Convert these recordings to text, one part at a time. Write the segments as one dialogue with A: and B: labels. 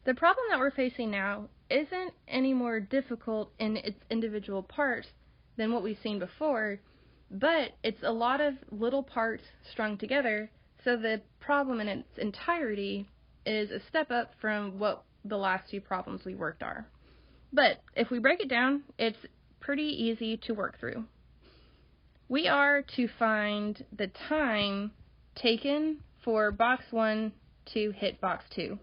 A: The problem that we're facing now isn't any more difficult in its individual parts than what we've seen before, but it's a lot of little parts strung together, so the problem in its entirety is a step up from what the last two problems we worked are. But if we break it down, it's pretty easy to work through. We are to find the time taken for box 1 to hit box 2.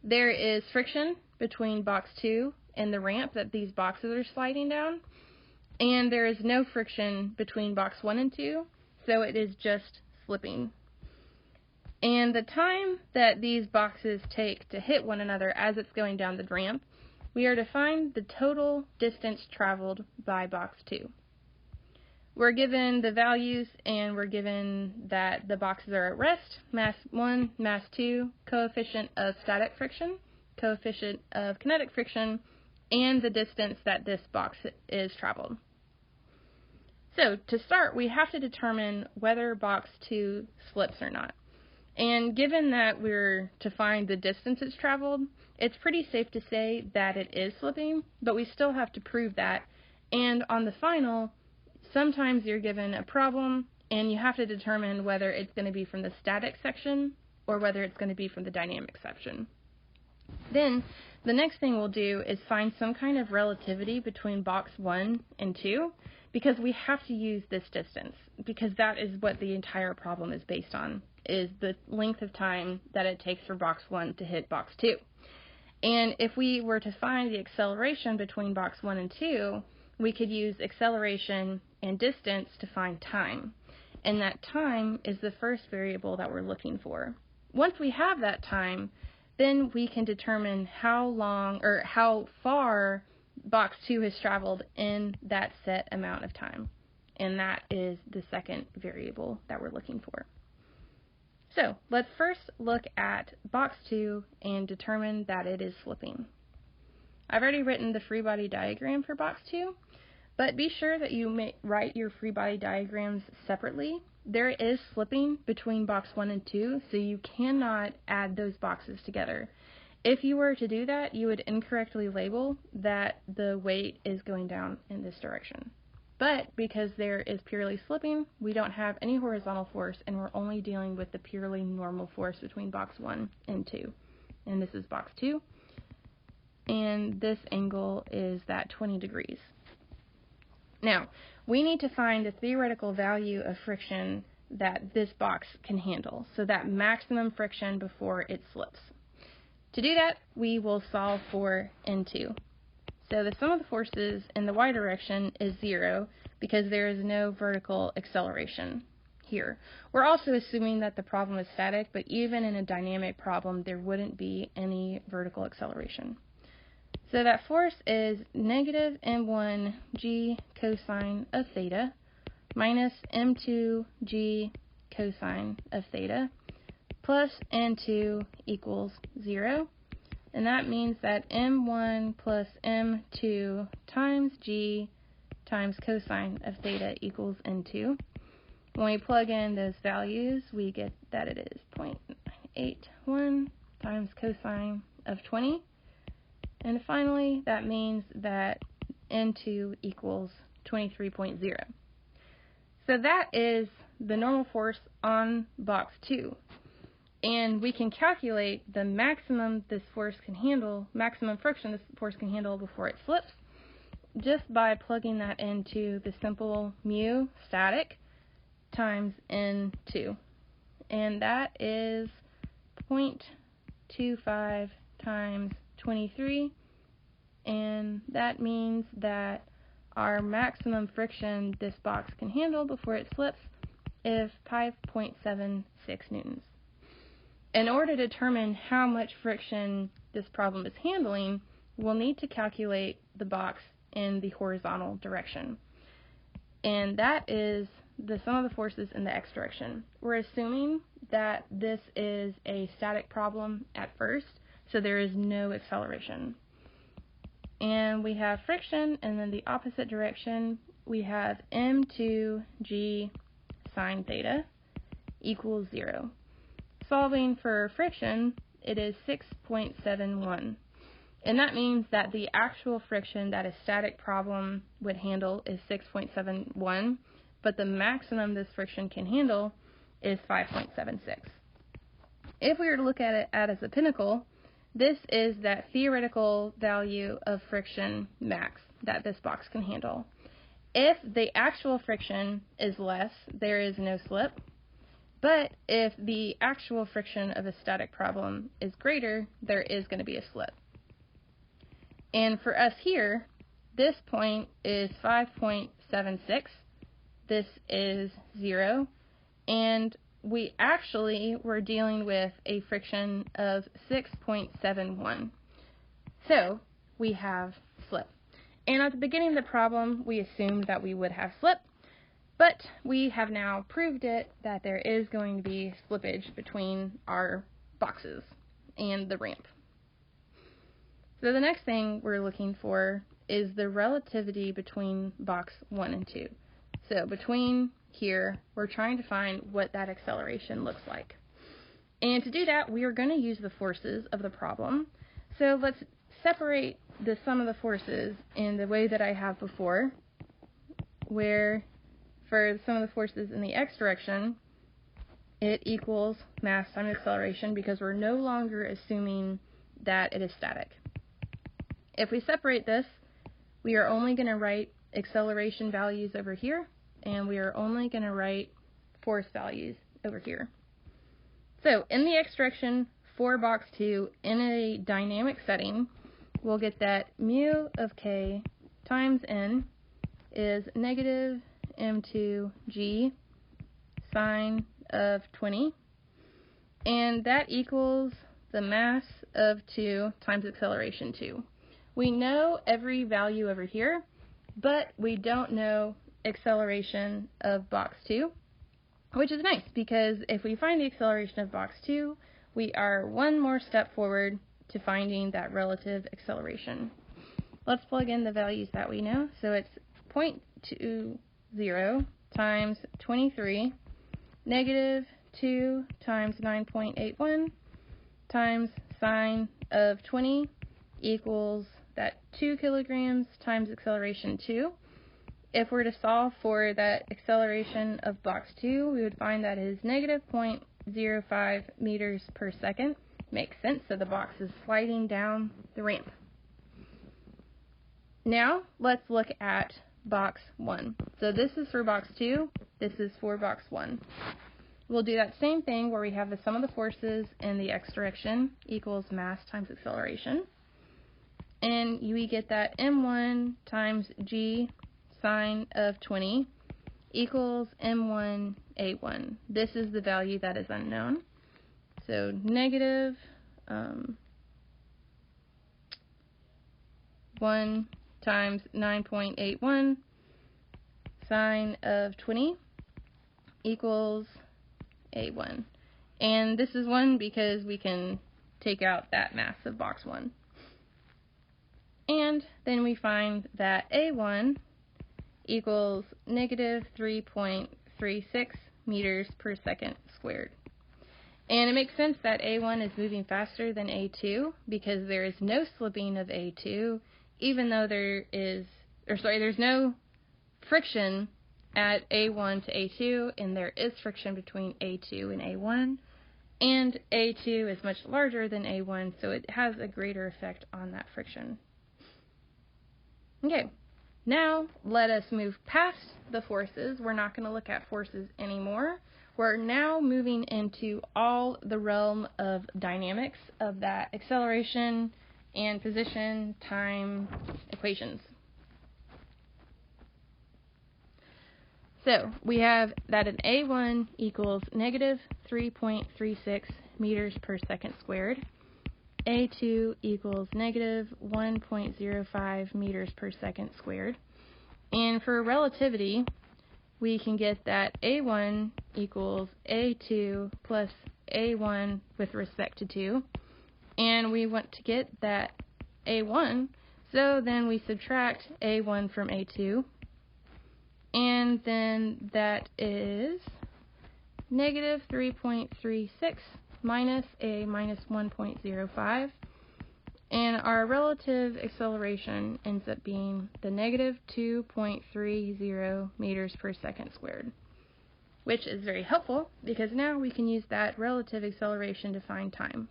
A: There is friction between box 2 and the ramp that these boxes are sliding down, and there is no friction between box 1 and 2, so it is just slipping. And the time that these boxes take to hit one another as it's going down the ramp, we are to find the total distance traveled by box 2. We're given the values, and we're given that the boxes are at rest, mass 1, mass 2, coefficient of static friction, coefficient of kinetic friction, and the distance that this box is traveled. So to start, we have to determine whether box 2 slips or not. And given that we're to find the distance it's traveled, it's pretty safe to say that it is slipping, but we still have to prove that. And on the final, sometimes you're given a problem and you have to determine whether it's going to be from the static section or whether it's going to be from the dynamic section. Then the next thing we'll do is find some kind of relativity between box 1 and 2, because we have to use this distance, because that is what the entire problem is based on, is the length of time that it takes for box 1 to hit box 2. And if we were to find the acceleration between box 1 and 2, we could use acceleration and distance to find time. And that time is the first variable that we're looking for. Once we have that time, then we can determine how long or how far box 2 has traveled in that set amount of time. And that is the second variable that we're looking for. So let's first look at box 2 and determine that it is slipping. I've already written the free body diagram for box 2, but be sure that you write your free body diagrams separately. There is slipping between box 1 and 2, so you cannot add those boxes together. If you were to do that, you would incorrectly label that the weight is going down in this direction. But because there is purely slipping, we don't have any horizontal force, and we're only dealing with the purely normal force between box 1 and 2. And this is box 2. And this angle is that 20 degrees. Now, we need to find the theoretical value of friction that this box can handle, so that maximum friction before it slips. To do that, we will solve for N2. So the sum of the forces in the y direction is 0 because there is no vertical acceleration here. We're also assuming that the problem is static, but even in a dynamic problem, there wouldn't be any vertical acceleration. So that force is negative m1 g cosine of theta minus m2 g cosine of theta plus n2 equals 0. And that means that m1 plus m2 times g times cosine of theta equals n2. When we plug in those values, we get that it is 0.81 times cosine of 20. And finally, that means that N2 equals 23.0. So that is the normal force on box 2. And we can calculate the maximum this force can handle, maximum friction this force can handle before it slips, just by plugging that into the simple mu static times N2. And that is 0.25 times 23, and that means that our maximum friction this box can handle before it slips is 5.76 newtons. In order to determine how much friction this problem is handling, we'll need to calculate the box in the horizontal direction. And that is the sum of the forces in the x direction. We're assuming that this is a static problem at first, so there is no acceleration. And we have friction, and then the opposite direction, we have m2g sine theta equals 0. Solving for friction it is 6.71. And that means that the actual friction that a static problem would handle is 6.71, but the maximum this friction can handle is 5.76. If we were to look at it as a pinnacle, this is that theoretical value of friction max that this box can handle. If the actual friction is less, there is no slip. But if the actual friction of a static problem is greater, there is going to be a slip. And for us here, this point is 5.76. This is 0. And we actually were dealing with a friction of 6.71. So we have slip. And at the beginning of the problem, we assumed that we would have slip, but we have now proved it that there is going to be slippage between our boxes and the ramp. So the next thing we're looking for is the relativity between box 1 and 2. So between here, we're trying to find what that acceleration looks like. And to do that, we are going to use the forces of the problem. So let's separate the sum of the forces in the way that I have before, where for the sum of the forces in the x direction, it equals mass times acceleration because we're no longer assuming that it is static. If we separate this, we are only going to write acceleration values over here, and we are only going to write force values over here. So in the x direction for box 2, in a dynamic setting, we'll get that mu of k times n is negative m2g sine of 20, and that equals the mass of 2 times acceleration 2. We know every value over here, but we don't know acceleration of box 2, which is nice because if we find the acceleration of box 2, we are one more step forward to finding that relative acceleration. Let's plug in the values that we know. So it's 0.20 times 23, negative 2 times 9.81 times sine of 20 equals that 2 kilograms times acceleration 2. If we're to solve for that acceleration of box 2, we would find that is negative 0.05 meters per second. Makes sense, so the box is sliding down the ramp. Now, let's look at box 1. So this is for box 2, this is for box 1. We'll do that same thing where we have the sum of the forces in the x direction equals mass times acceleration. And we get that m1 times g sine of 20 equals m1 a1. This is the value that is unknown. So negative 1 times 9.81 sine of 20 equals a1. And this is 1 because we can take out that mass of box 1. And then we find that a1 equals negative 3.36 meters per second squared. And it makes sense that A1 is moving faster than A2 because there is no slipping of A2, even though there's no friction at A1 to A2, and there is friction between A2 and A1, and A2 is much larger than A1, so it has a greater effect on that friction. Okay, now let us move past the forces. We're not going to look at forces anymore. We're now moving into all the realm of dynamics of that acceleration and position time equations. So we have that an A1 equals negative 3.36 meters per second squared. A2 equals negative 1.05 meters per second squared. And for relativity, we can get that A1 equals A2 plus A1 with respect to 2. And we want to get that A1, so then we subtract A1 from A2. And then that is negative 3.36 minus a minus 1.05. And our relative acceleration ends up being the negative 2.30 meters per second squared, which is very helpful because now we can use that relative acceleration to find time.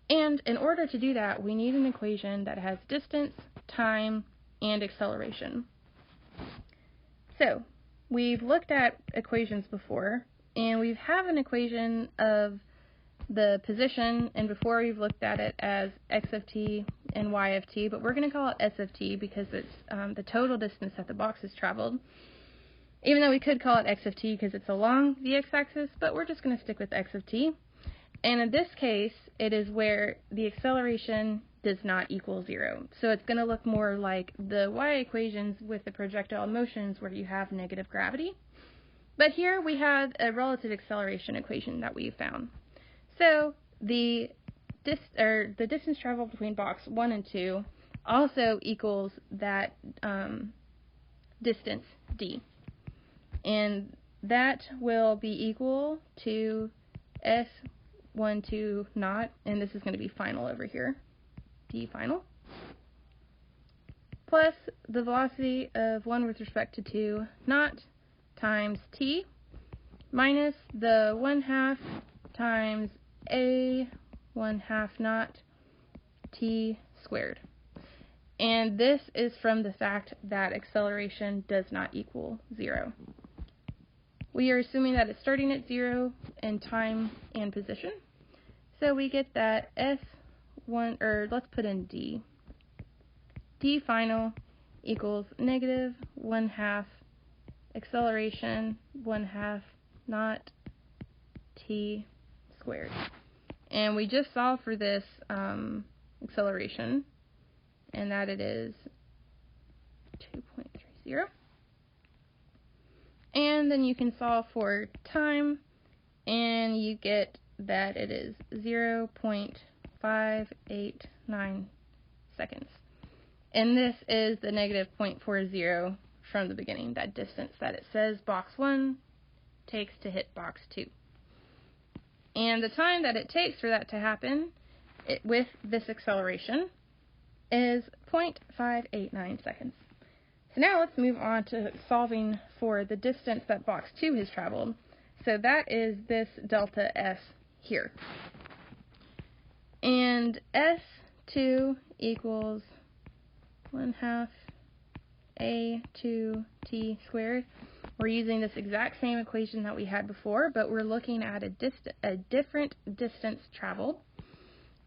A: And in order to do that, we need an equation that has distance, time, and acceleration. So we've looked at equations before, and we have an equation of the position, and before we've looked at it as x of t and y of t, but we're going to call it s of t because it's the total distance that the box has traveled, even though we could call it x of t because it's along the x-axis, but we're just going to stick with x of t. And in this case, it is where the acceleration does not equal 0. So it's going to look more like the y equations with the projectile motions where you have negative gravity. But here we have a relative acceleration equation that we found. So the distance traveled between box 1 and 2 also equals that distance d. And that will be equal to S12 naught, and this is going to be final over here, d final, plus the velocity of 1 with respect to 2 naught times t minus the 1/2 times a 1/2 naught t squared. And this is from the fact that acceleration does not equal 0. We are assuming that it's starting at 0 in time and position. So we get that S1, or let's put in D. D final equals negative 1/2 acceleration 1/2 naught t squared. And we just solved for this acceleration, and that it is 2.30. And then you can solve for time, and you get that it is 0.589 seconds. And this is the negative 0.40 from the beginning, that distance that it says box 1 takes to hit box 2. And the time that it takes for that to happen with this acceleration is 0.589 seconds. So now let's move on to solving for the distance that box 2 has traveled. So that is this delta S here. And S2 equals 1/2 A2t squared. We're using this exact same equation that we had before, but we're looking at a different distance traveled,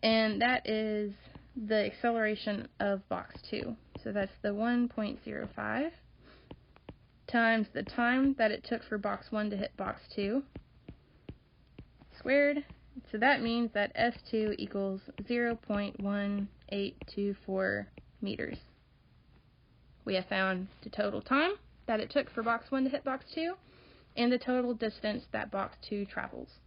A: and that is the acceleration of box 2. So that's the 1.05 times the time that it took for box 1 to hit box 2 squared. So that means that S2 equals 0.1824 meters. We have found the total time that it took for box 1 to hit box 2 and the total distance that box 2 travels.